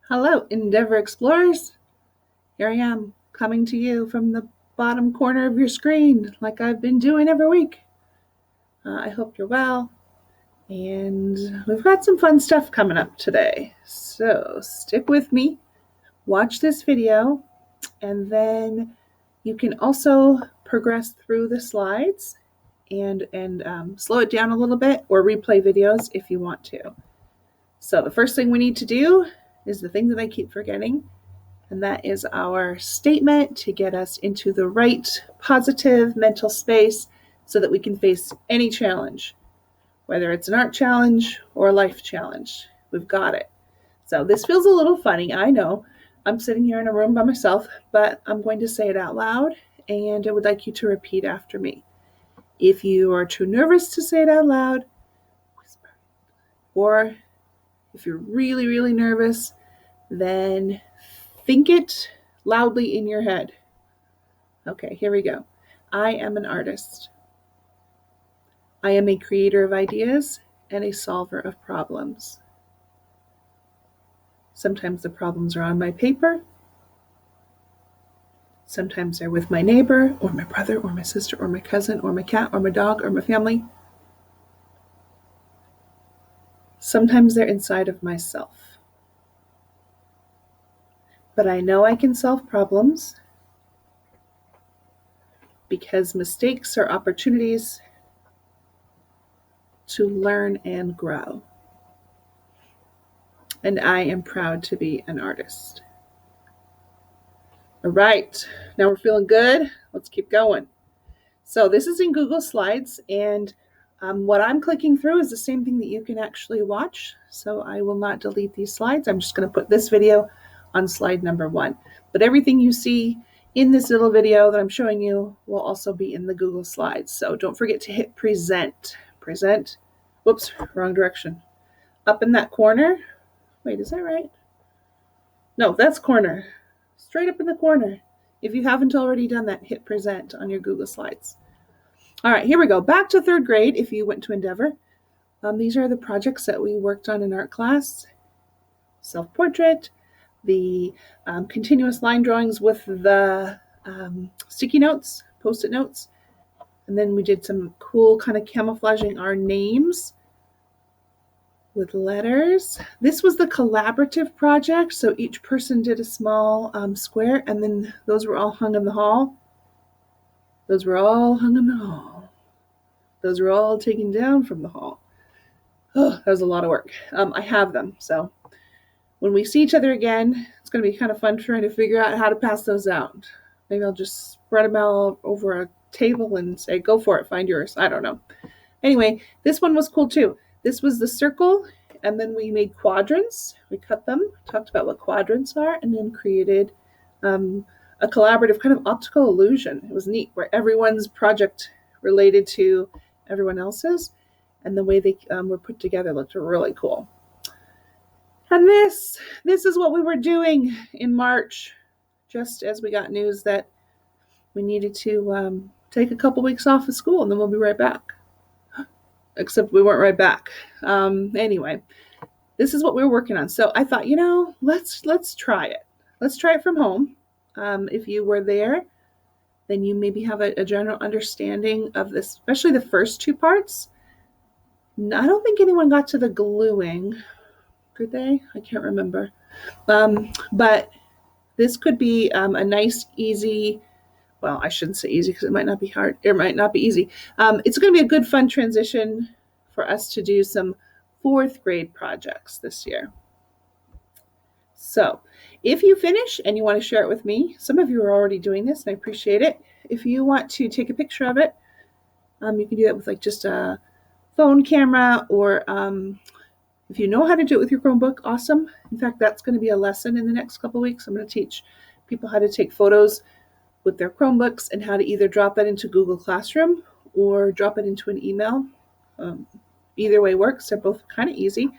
Hello, Endeavor Explorers. Here I am, coming to you from the bottom corner of your screen, like I've been doing every week. I hope you're well, and we've got some fun stuff coming up today. So stick with me, watch this video, and then you can also progress through the slides and slow it down a little bit or replay videos if you want to. So the first thing we need to do is the thing that I keep forgetting, and that is our statement to get us into the right positive mental space so that we can face any challenge, whether it's an art challenge or a life challenge. We've got it. So this feels a little funny, I know. I'm sitting here in a room by myself, but I'm going to say it out loud, and I would like you to repeat after me. If you are too nervous to say it out loud, whisper. Or if you're really, really nervous, then think it loudly in your head. Okay, here we go. I am an artist. I am a creator of ideas and a solver of problems. Sometimes the problems are on my paper. Sometimes they're with my neighbor or my brother or my sister or my cousin or my cat or my dog or my family. Sometimes they're inside of myself. But I know I can solve problems because mistakes are opportunities to learn and grow. And I am proud to be an artist. All right, now we're feeling good. Let's keep going. So this is in Google Slides, and what I'm clicking through is the same thing that you can actually watch. So I will not delete these slides. I'm just going to put this video on slide number 1. But everything you see in this little video that I'm showing you will also be in the Google Slides. So don't forget to hit present. Present. Whoops, wrong direction. Up in that corner. Wait, is that right? No, that's corner. Straight up in the corner. If you haven't already done that, hit present on your Google Slides. All right, here we go. Back to 3rd grade if you went to Endeavor. These are the projects that we worked on in art class. Self-portrait, the continuous line drawings with the sticky notes, Post-it notes. And then we did some cool kind of camouflaging our names with letters. This was the collaborative project, so each person did a small square, and then those were all hung in the hall. Those were all hung in the hall. Those were all taken down from the hall. Oh, that was a lot of work. I have them, so when we see each other again, it's going to be kind of fun trying to figure out how to pass those out. Maybe I'll just spread them out over a table and say, go for it, find yours. I don't know. Anyway, this one was cool too. This was the circle, and then we made quadrants. We cut them, talked about what quadrants are, and then created a collaborative kind of optical illusion. It was neat, where everyone's project related to everyone else's, and the way they were put together looked really cool. And this is what we were doing in March, just as we got news that we needed to take a couple weeks off of school, and then we'll be right back. Except we weren't right back. Anyway, this is what we were working on. So I thought, let's try it. Let's try it from home. If you were there, then you maybe have a general understanding of this, especially the first 2 parts. I don't think anyone got to the gluing. Did they? I can't remember. But this could be a nice, easy, well, I shouldn't say easy because it might not be hard. It might not be easy. It's going to be a good, fun transition for us to do some 4th grade projects this year. So if you finish and you want to share it with me, some of you are already doing this, and I appreciate it. If you want to take a picture of it, you can do that with like just a phone camera, or if you know how to do it with your Chromebook, awesome. In fact, that's going to be a lesson in the next couple of weeks. I'm going to teach people how to take photos with their Chromebooks and how to either drop that into Google Classroom or drop it into an email. Either way works. They're both kind of easy,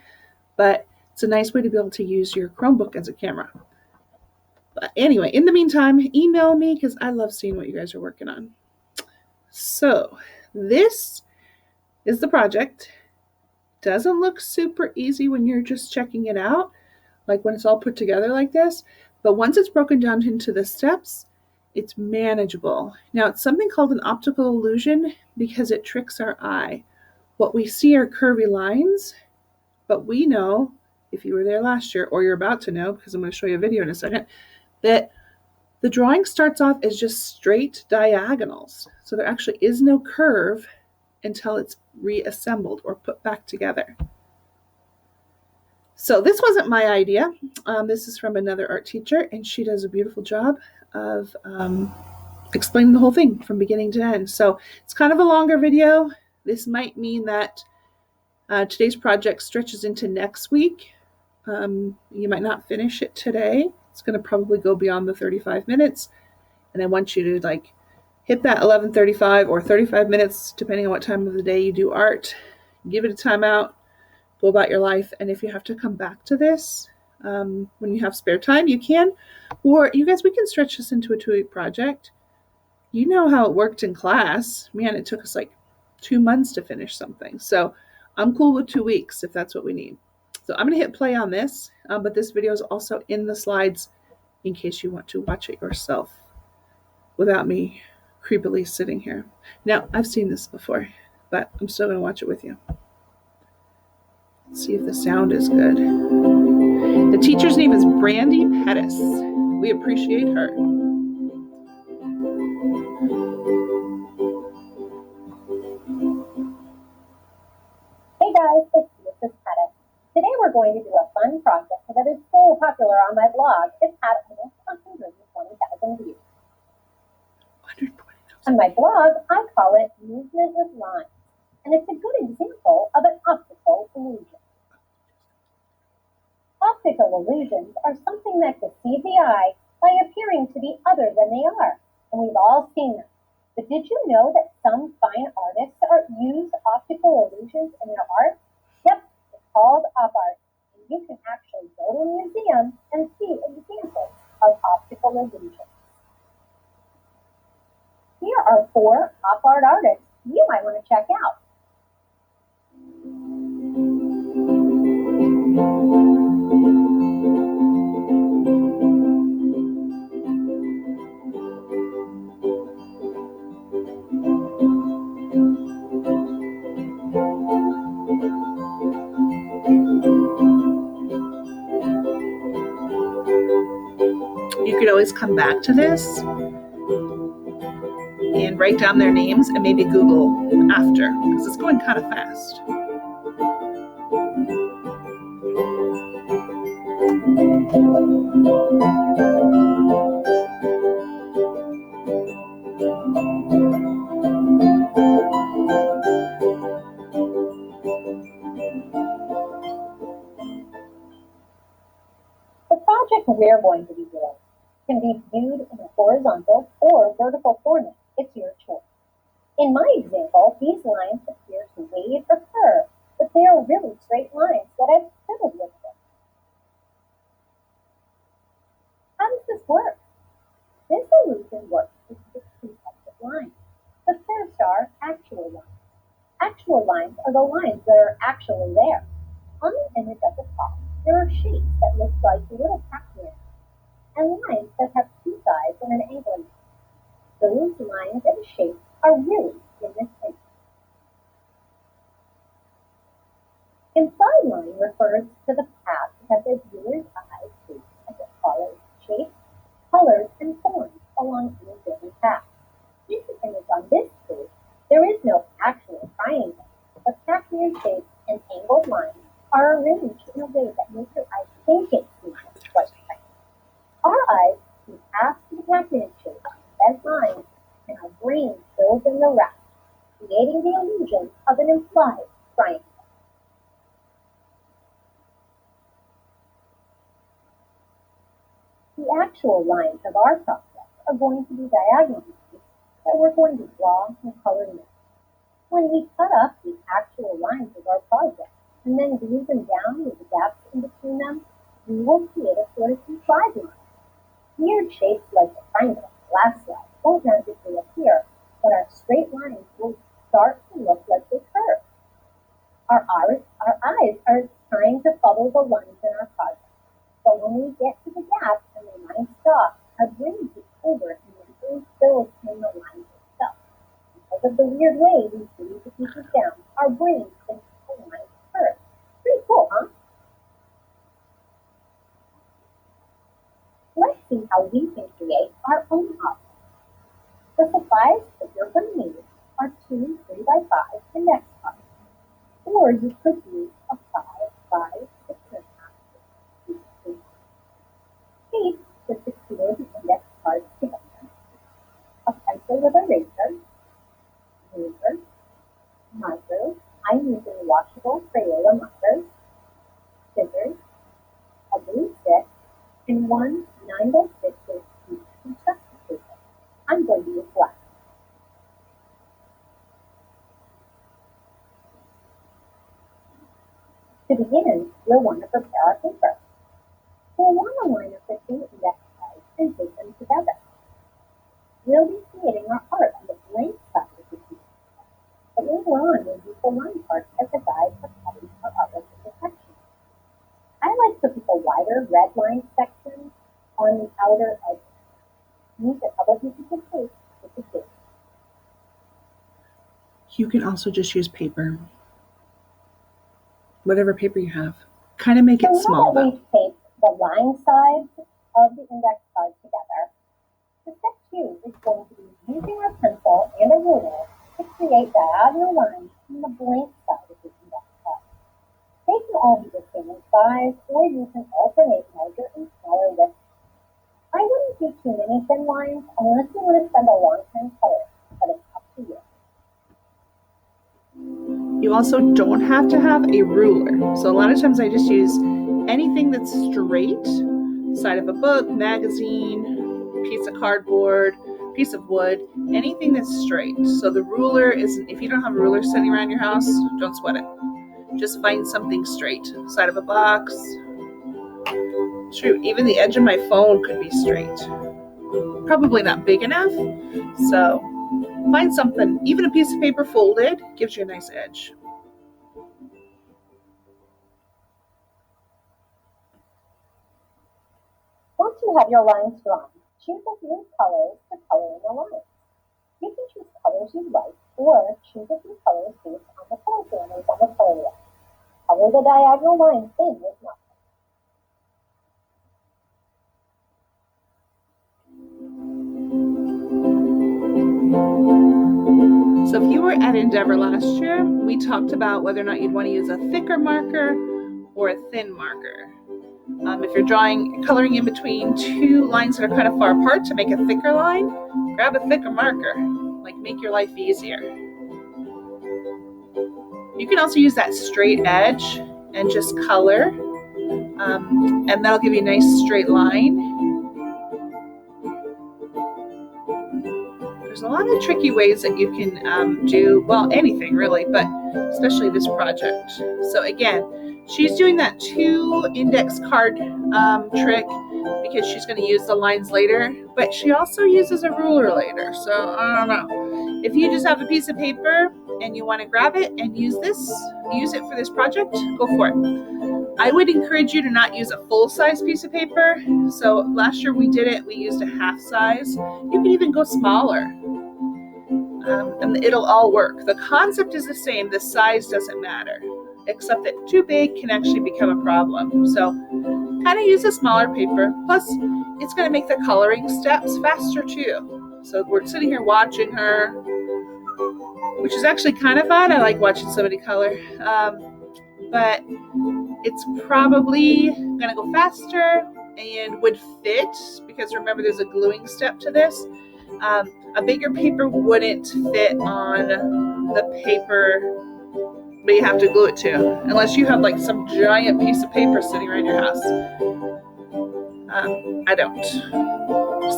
but it's a nice way to be able to use your Chromebook as a camera. But anyway, in the meantime, email me because I love seeing what you guys are working on. So this is the project. Doesn't look super easy when you're just checking it out, like when it's all put together like this. But once it's broken down into the steps, it's manageable. Now, it's something called an optical illusion because it tricks our eye. What we see are curvy lines, but we know, if you were there last year, or you're about to know, because I'm going to show you a video in a second, that the drawing starts off as just straight diagonals. So there actually is no curve until it's reassembled or put back together. So this wasn't my idea. This is from another art teacher, and she does a beautiful job of explaining the whole thing from beginning to end. So it's kind of a longer video. This might mean that today's project stretches into next week. You might not finish it today. It's going to probably go beyond the 35 minutes. And I want you to hit that 11:35 or 35 minutes, depending on what time of the day you do art. Give it a timeout. Go about your life. And if you have to come back to this when you have spare time, you can. Or you guys, we can stretch this into a 2-week project. You know how it worked in class. Man, it took us 2 months to finish something. So I'm cool with 2 weeks if that's what we need. So I'm going to hit play on this, but this video is also in the slides in case you want to watch it yourself without me creepily sitting here. Now, I've seen this before, but I'm still going to watch it with you. Let's see if the sound is good. The teacher's name is Brandy Pettis. We appreciate her. Hey guys, it's Mrs. Pettis. Today we're going to do a fun project that is so popular on my blog. It's had almost 120,000 views. 120,000. On my blog, I call it Movement with Lines, and it's a good example of an optical illusion. Optical illusions are something that deceive the eye by appearing to be other than they are, and we've all seen them. But did you know that some fine artists use optical illusions in their art? Yep, it's called op art, and you can actually go to a museum and see examples of optical illusions. Here are 4 op art artists you might want to check out. You could always come back to this and write down their names and maybe Google after, because it's going kind of fast. The project we're going to be doing can be viewed in a horizontal or vertical format. It's your choice. In my example, these lines appear to wave or curve, but they are really straight lines that I've fiddled with them. How does this work? This illusion works with the 2 types of lines. The first are actual lines. Actual lines are the lines that are actually there. On the image at the top, there are shapes that look like little Pac-Man, and lines that have 2 sides and an angle. Those lines and shapes are really in this image. Implied line refers to the path that the viewer's eyes take as it follows shapes, colors, and forms along any given path. In the image on this page, there is no actual triangle, but Pac-Man shapes and angled lines are arranged in a way that makes your eyes think it seems quite tight. Our eyes see past the Pac-Man shape as lines, and our brain fills in the rest, creating the illusion of an implied triangle. The actual lines of our project are going to be diagonal lines that we're going to draw and color in. When we cut up the actual lines of our project and then glue them down with the gaps in between them, we will create a sort of implied line. Weird shapes like a triangle, last slide, won't magically appear, but our straight lines will start to look like they curve. Our eyes are trying to follow the lines in our project, But when we get to the gap and the line stops, our brain takes over and mentally fills in the line itself. Because of the weird way we glue the pieces down, our brain thinks the line first. Pretty cool, huh? Let's see how we can create our own object. The supplies that you're going to need are two 3x5 index cards, or you could use a 5 by 6.5 piece of paper. Tape to secure the index cards together, a pencil with a razor, ruler, markers. I'm using washable Crayola markers, scissors, a glue stick, and one 9x6 piece of construction paper. I'm going to use black. To begin, we'll want to prepare our paper. We'll want to line up the two index cards and tape them together. We'll be creating our art on the blank side of the piece, but later on we'll use the line part as a guide for cutting our artwork into sections. I like to put the wider red line section on the outer edge. Use a couple pieces of tape to secure. You can also just use paper, whatever paper you have. Kind of make it small So now that though. we've taped the line sides of the index card together, the step 2 is going to be using our pencil and a ruler to create diagonal lines on the blank side of the index card. They can all be the same size, or you can alternate larger and smaller widths. I wouldn't do too many thin lines unless you want to spend a long time coloring, but it's up to you. You also don't have to have a ruler. So a lot of times I just use anything that's straight, side of a book, magazine, piece of cardboard, piece of wood, anything that's straight. So the ruler isn't, if you don't have a ruler sitting around your house, don't sweat it. Just find something straight. Side of a box. Shoot, even the edge of my phone could be straight. Probably not big enough. So find something, even a piece of paper folded gives you a nice edge. Once you have your lines drawn, choose a few colors to color in the lines. You can choose colors you like, or choose a few colors based on the color families on the color wheel. Color the diagonal lines in with markers. So if you were at Endeavor last year, we talked about whether or not you'd want to use a thicker marker or a thin marker. If you're coloring in between two lines that are kind of far apart to make a thicker line, grab a thicker marker. Make your life easier. You can also use that straight edge and just color, and that'll give you a nice straight line. There's a lot of tricky ways that you can do, well, anything really, but especially this project. So again, she's doing that 2 index card trick because she's going to use the lines later, but she also uses a ruler later. So I don't know. If you just have a piece of paper and you want to grab it and use it for this project, go for it. I would encourage you to not use a full-size piece of paper. So last year we did it, we used a half size. You can even go smaller. And it'll all work. The concept is the same, the size doesn't matter, except that too big can actually become a problem. So kind of use a smaller paper, plus it's going to make the coloring steps faster too. So we're sitting here watching her, which is actually kind of fun. I like watching somebody color, but it's probably going to go faster and would fit, because remember there's a gluing step to this. A bigger paper wouldn't fit on the paper, but you have to glue it to, unless you have some giant piece of paper sitting around your house. I don't.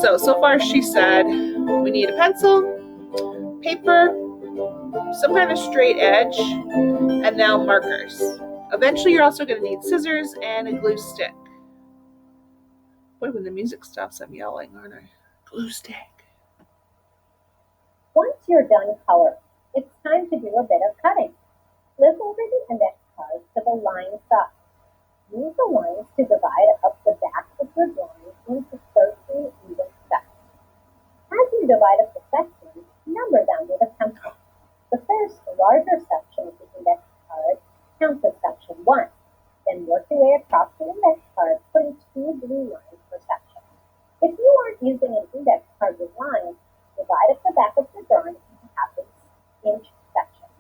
So far she said we need a pencil, paper, some kind of straight edge, and now markers. Eventually you're also going to need scissors and a glue stick. Boy, when the music stops, I'm yelling, aren't I? Glue stick. Once you're done coloring, it's time to do a bit of cutting. Flip over the index cards to the line side. Use the lines to divide up the back of your drawing into 13 even sections. As you divide up the sections, number them with a pencil. The first larger section of the index card counts as section 1. Then work your way across the index card, putting 2 blue lines per section. If you aren't using an index card with lines, divide up the back of the drawing into half-inch sections.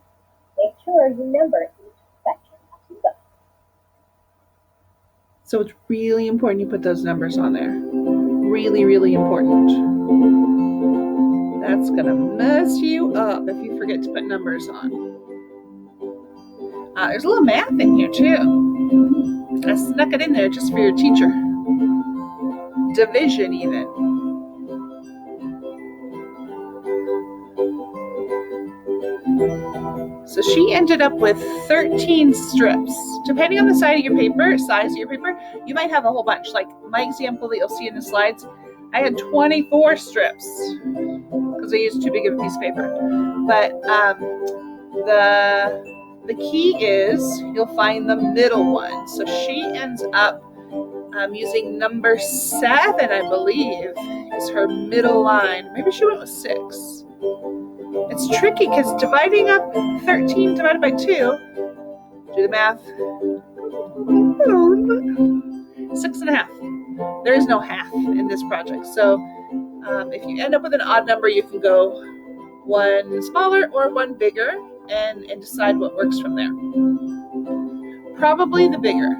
Make sure you number each section as you go. So it's really important you put those numbers on there. Really, really important. That's gonna mess you up if you forget to put numbers on. There's a little math in here too. I snuck it in there just for your teacher. Division even. So she ended up with 13 strips. Depending on the size of your paper, you might have a whole bunch. Like my example that you'll see in the slides, I had 24 strips because I used too big of a piece of paper. But the key is you'll find the middle one. So she ends up using number 7, I believe, is her middle line. Maybe she went with 6. It's tricky because dividing up 13 divided by 2, do the math, 6.5. There is no half in this project. So if you end up with an odd number, you can go one smaller or one bigger and decide what works from there. Probably the bigger,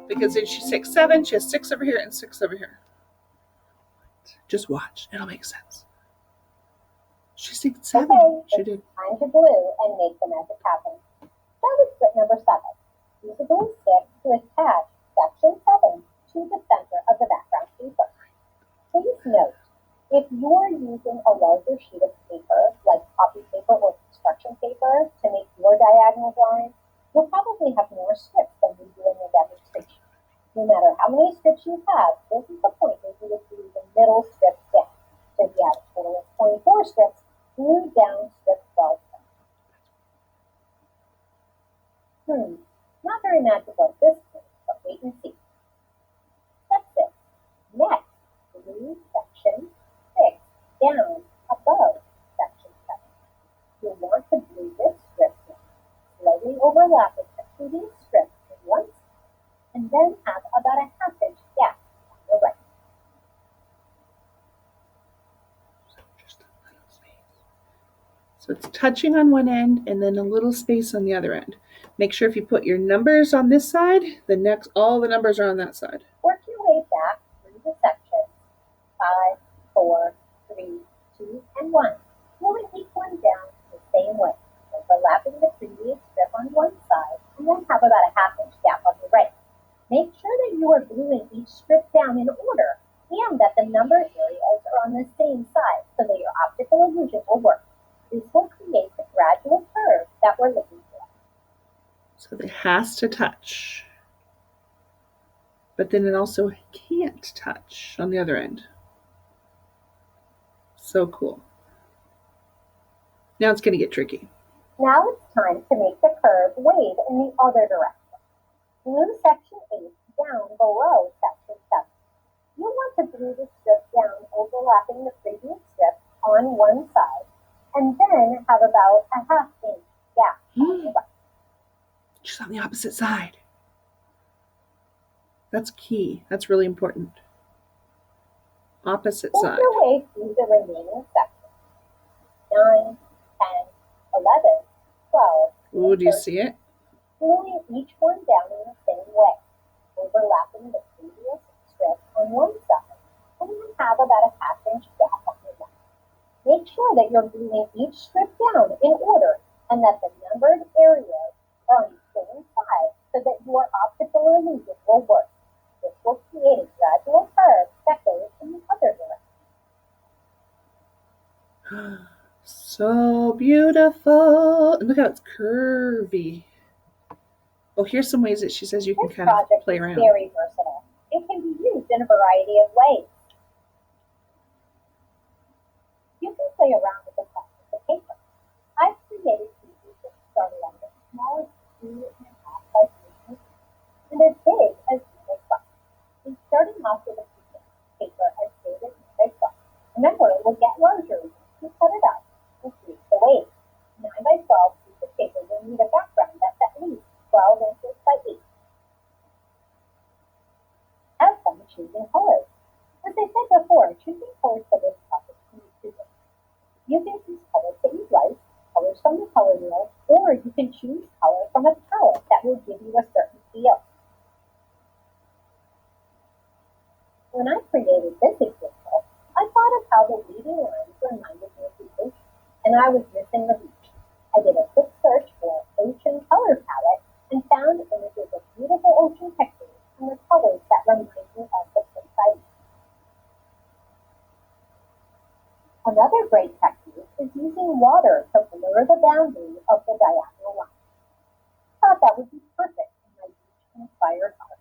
because then she's 6, 7, she has 6 over here and 6 over here. Just watch, it'll make sense. She's 6, 7. Okay, She did. Time to glue and make the magic happen. Start with strip number 7. Use a glue stick to attach section 7 to the center of the background paper. Please note, if you're using a larger sheet of paper, like copy paper or construction paper, to make your diagonal drawing, you'll probably have more strips than we do in the demonstration. No matter how many strips you have, this is the point where you would glue the middle strip down. So if you have a total of 24 strips, glue down strip 12. Not very magical at this point, but wait and see. Step 6. Next, glue section 6 down above section 7. You'll want to glue this strip down, slightly overlapping the previous strip in one side, and then have about a half-inch gap on the right. So it's touching on one end and then a little space on the other end. Make sure if you put your numbers on this side, all the numbers are on that side. Work your way back through the sections 5, 4, 3, 2, and 1. Gluing each one down the same way, overlapping the previous strip on one side, and then have about a half-inch gap on the right. Make sure that you are gluing each strip down in order and that the number areas are on the same side so that your optical illusion will work. This will create the gradual curve that we're looking for. So it has to touch. But then it also can't touch on the other end. So cool. Now it's going to get tricky. Now it's time to make the curve wave in the other direction. Glue section 8 down below section 7. You want to glue the strip down overlapping the previous strip on one side, and then have about a half-inch gap on the right. She's on the opposite side. That's key. That's really important. Opposite Work side. your way through the remaining sections. 9, 10, 11, 12. Ooh, do you see it? Gluing each one down in the same way, overlapping the previous strip on one side, and then have about a half-inch gap on the right. Make sure that you're gluing each strip down in order and that the numbered areas are on the same side so that your optical illusion will work. This will create a gradual curve that goes in the other direction. So beautiful. And look how it's curvy. Oh, here's some ways that she says you can kind of play around. This project is very versatile. It can be used in a variety of ways. You can play around with the size of the paper. I've created pieces that started on the smallest 2.5 by 3 inches, and top of the paper as big as 9 by 12. Remember, it will get larger once you cut it up and create the waves. 9 by 12 piece of paper will need a background that's at least 12 inches by 8. Have fun choosing colors. As I said before, choosing colors for this project can be two ways. You can choose colors that you like, colors from the color wheel, or you can choose color from a palette that will give you a certain feel. When I created this example, I thought of how the leading lines reminded me of the ocean, and I was missing the beach. I did a quick search for ocean color palette and found images of beautiful ocean pictures and the colors that remind me of the place I was. Another great technique is using water to blur the boundary of the diagonal line. I thought that would be perfect in my beach-inspired art.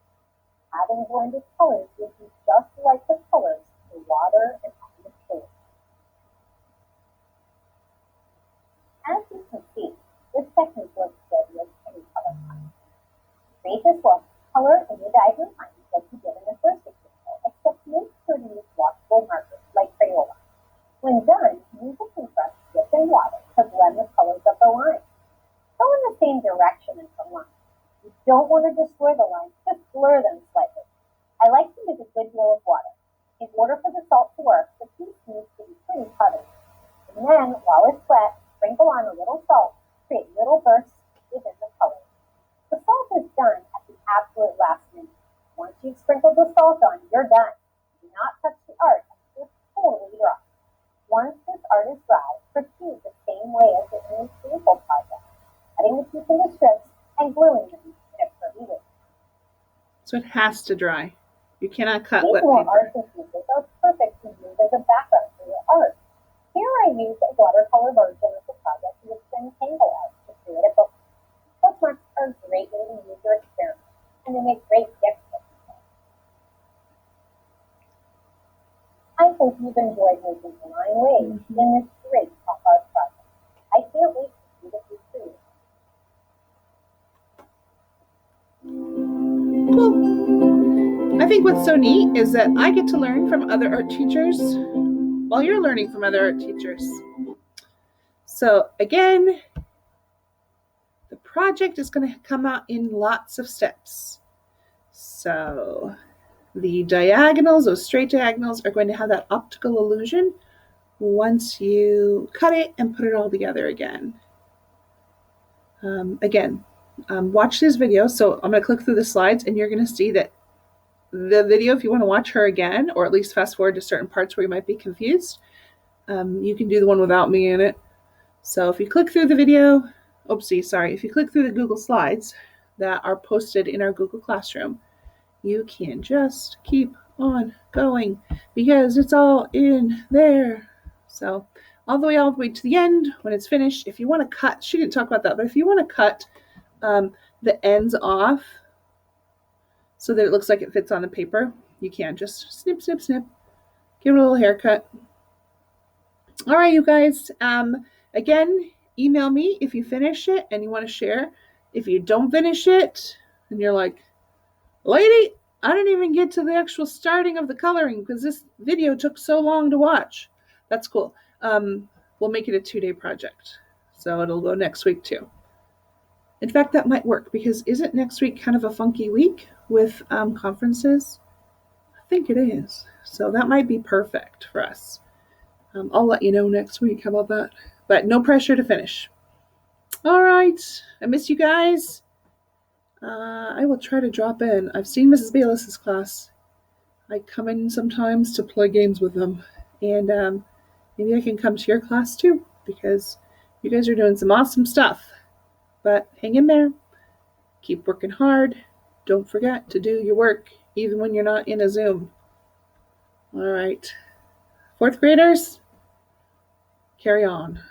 Having blended colors would be just like the colors in water and on the shore. As you can see, this technique works good with any color palette. Create this look, color in your diagonal lines like you did in the first example, except make sure to use washable markers like Crayola. When done, use a paintbrush dipped in water to blend the colors of the lines. Go in the same direction as the lines. You don't want to destroy the lines, just blur them slightly. I like to use a good deal of water. In order for the salt to work, the piece needs to be pretty putty. And then, while it's wet, sprinkle on a little salt to create little bursts within the colors. The salt is done at the absolute last minute. Once you've sprinkled the salt on, you're done. Do not touch the art until it's totally dry. Once this art is dry, proceed the same way as in the vehicle project, cutting the piece into strips and gluing them in a pretty way. So it has to dry. You cannot cut These wet more paper. artist pieces are perfect to use as a background for your art. Here I used a watercolor version of the project with Zentangle art to create a book. Bookmarks are a great way to use your experiments, and they make great gifts for people. I hope you've enjoyed making line waves in this great pop art project. I can't wait to see what you create. Cool. I think what's so neat is that I get to learn from other art teachers while you're learning from other art teachers. So again, the project is going to come out in lots of steps. So the diagonals, those straight diagonals, are going to have that optical illusion once you cut it and put it all together again. Watch this video. So I'm going to click through the slides and you're going to see that the video, if you want to watch her again, or at least fast forward to certain parts where you might be confused, you can do the one without me in it. So if you click through the video, if you click through the Google Slides that are posted in our Google Classroom, you can just keep on going because it's all in there. So all the way to the end when it's finished, if you want to cut, she didn't talk about that, but if you want to cut the ends off so that it looks like it fits on the paper, you can just snip, snip, snip, give it a little haircut. All right, you guys, again, email me if you finish it and you want to share. If you don't finish it and you're like, lady, I didn't even get to the actual starting of the coloring because this video took so long to watch. That's cool. We'll make it a 2-day project. So it'll go next week too. In fact, that might work because isn't next week kind of a funky week with conferences? I think it is. So that might be perfect for us. I'll let you know next week. How about that? But no pressure to finish. All right. I miss you guys. I will try to drop in. I've seen Mrs. Bayless's class. I come in sometimes to play games with them. And maybe I can come to your class too because you guys are doing some awesome stuff. But hang in there. Keep working hard. Don't forget to do your work even when you're not in a Zoom. All right. 4th graders, carry on.